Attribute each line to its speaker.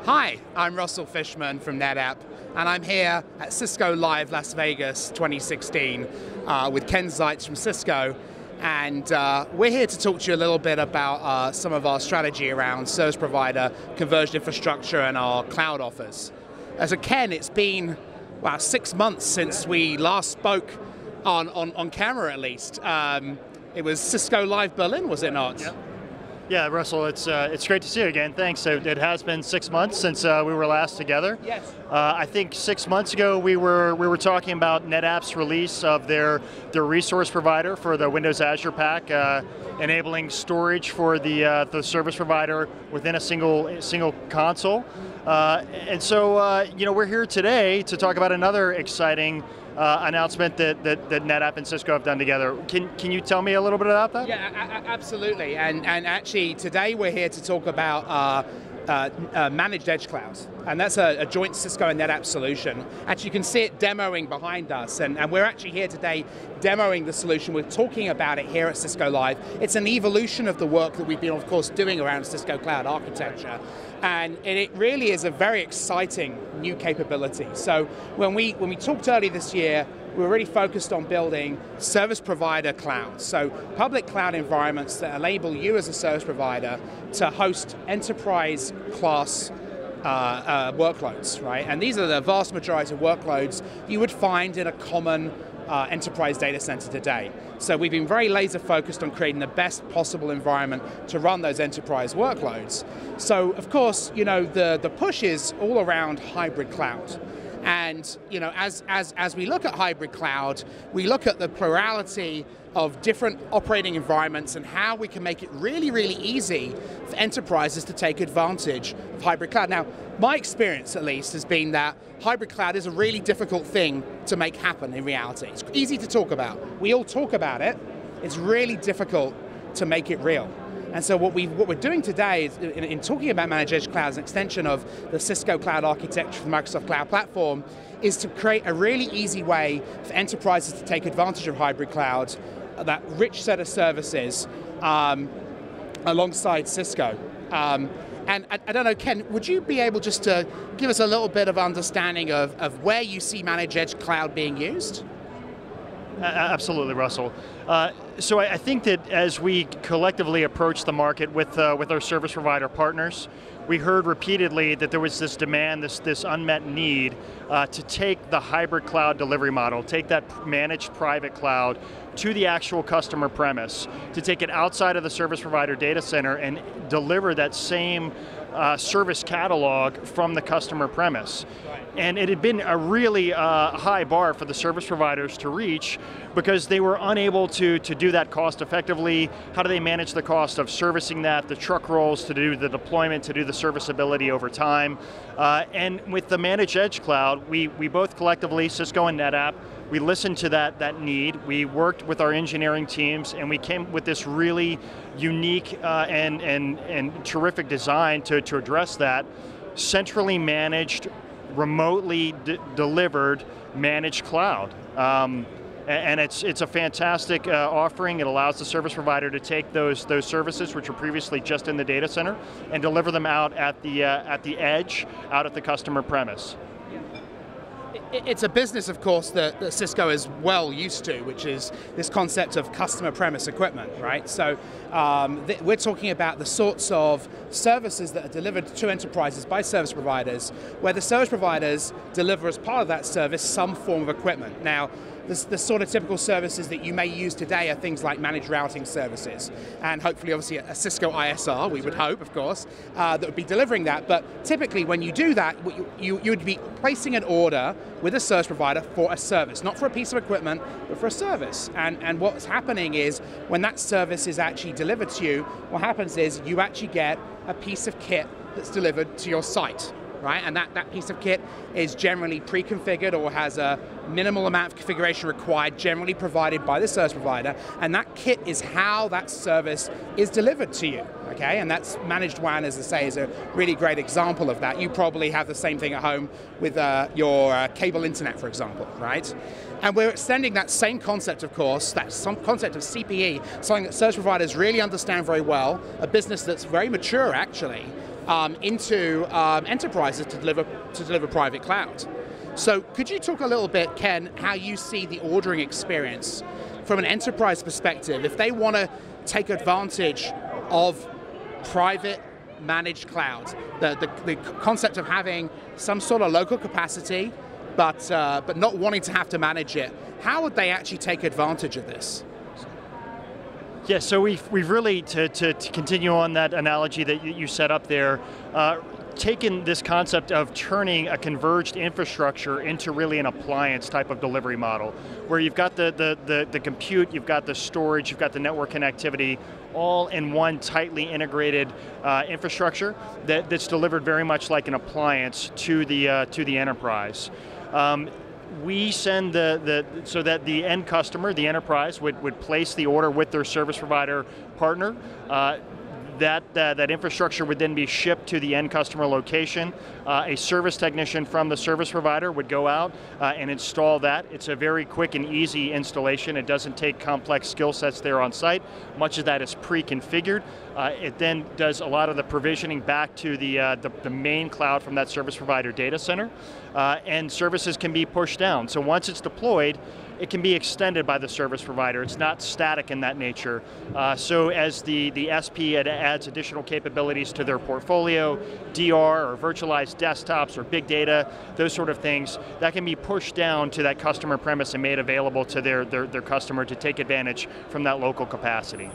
Speaker 1: Hi, I'm Russell Fishman from Netapp, and I'm here at Cisco Live Las Vegas 2016 with Ken Zeitz from Cisco, and we're here to talk to you a little bit about some of our strategy around service provider, converged infrastructure, and our cloud offers. As a Ken, it's been 6 months since we last spoke on camera, at least. It was Cisco Live Berlin, was it not?
Speaker 2: Yep. Yeah, Russell, it's great to see you again. Thanks. It has been 6 months since we were last together.
Speaker 1: Yes.
Speaker 2: I think 6 months ago we were talking about Netapp's release of their resource provider for the Windows Azure Pack, enabling storage for the service provider within a single console. And so we're here today to talk about another exciting announcement that Netapp and Cisco have done together. Can you tell me a little bit about that?
Speaker 1: Yeah, absolutely. And actually, today we're here to talk about managed edge clouds, and that's a joint Cisco and Netapp solution. Actually, you can see it demoing behind us, and we're actually here today demoing the solution. We're talking about it here at Cisco Live. It's an evolution of the work that we've been, of course, doing around Cisco Cloud Architecture, and it really is a very exciting new capability. So when we talked earlier this year, we were really focused on building service provider clouds, so public cloud environments that enable you as a service provider to host enterprise class workloads, right? And these are the vast majority of workloads you would find in a common enterprise data center today. So we've been very laser focused on creating the best possible environment to run those enterprise workloads. So of course, the push is all around hybrid cloud. And as we look at hybrid cloud, we look at the plurality of different operating environments and how we can make it really, really easy for enterprises to take advantage of hybrid cloud. Now, my experience, at least, has been that hybrid cloud is a really difficult thing to make happen in reality. It's easy to talk about. We all talk about it. It's really difficult to make it real. And so what we're doing today is, in talking about managed edge cloud as an extension of the Cisco Cloud Architecture for the Microsoft Cloud Platform, is to create a really easy way for enterprises to take advantage of hybrid cloud, that rich set of services alongside Cisco. And I don't know, Ken, would you be able just to give us a little bit of understanding of where you see managed edge cloud being used?
Speaker 2: Absolutely, Russell. So I think that as we collectively approach the market with our service provider partners, we heard repeatedly that there was this demand, this unmet need to take the hybrid cloud delivery model, take that managed private cloud to the actual customer premise, to take it outside of the service provider data center and deliver that same service catalog from the customer premise. And it had been a really high bar for the service providers to reach because they were unable to do that cost effectively. How do they manage the cost of servicing that, the truck rolls to do the deployment, to do the serviceability over time? And with the managed edge cloud, we both collectively, Cisco and Netapp, we listened to that need. We worked with our engineering teams, and we came with this really unique and terrific design to address that. Centrally managed, remotely delivered managed cloud. And it's a fantastic offering. It allows the service provider to take those services, which were previously just in the data center, and deliver them out at the edge, out at the customer premise.
Speaker 1: It's a business, of course, that Cisco is well used to, which is this concept of customer premise equipment, right? So we're talking about the sorts of services that are delivered to enterprises by service providers, where the service providers deliver as part of that service some form of equipment. Now, the sort of typical services that you may use today are things like managed routing services, and hopefully, obviously, a Cisco ISR, we would hope, of course, that would be delivering that. But typically, when you do that, you would be placing an order with a service provider for a service, not for a piece of equipment, but for a service. And what's happening is, when that service is actually delivered to you, what happens is you actually get a piece of kit that's delivered to your site. Right? And that piece of kit is generally pre-configured or has a minimal amount of configuration required, generally provided by the service provider, and that kit is how that service is delivered to you, okay? And that's managed WAN, as I say, is a really great example of that. You probably have the same thing at home with your cable internet, for example, right? And we're extending that same concept, of course, that some concept of CPE, something that service providers really understand very well, a business that's very mature, actually, into enterprises to deliver private cloud. So could you talk a little bit, Ken, how you see the ordering experience from an enterprise perspective, if they want to take advantage of private managed cloud, the concept of having some sort of local capacity, but not wanting to have to manage it, how would they actually take advantage of this?
Speaker 2: Yeah, so we've really, to continue on that analogy that you set up there, taken this concept of turning a converged infrastructure into really an appliance type of delivery model, where you've got the compute, you've got the storage, you've got the network connectivity, all in one tightly integrated infrastructure that's delivered very much like an appliance to the enterprise. We send so that the end customer, the enterprise, would place the order with their service provider partner. That infrastructure would then be shipped to the end customer location. A service technician from the service provider would go out and install that. It's a very quick and easy installation. It doesn't take complex skill sets there on site. Much of that is pre-configured. It then does a lot of the provisioning back to the main cloud from that service provider data center, and services can be pushed down. So once it's deployed, it can be extended by the service provider. It's not static in that nature. So as the SP adds additional capabilities to their portfolio, DR or virtualized desktops or big data, those sort of things, that can be pushed down to that customer premise and made available to their customer to take advantage from that local capacity.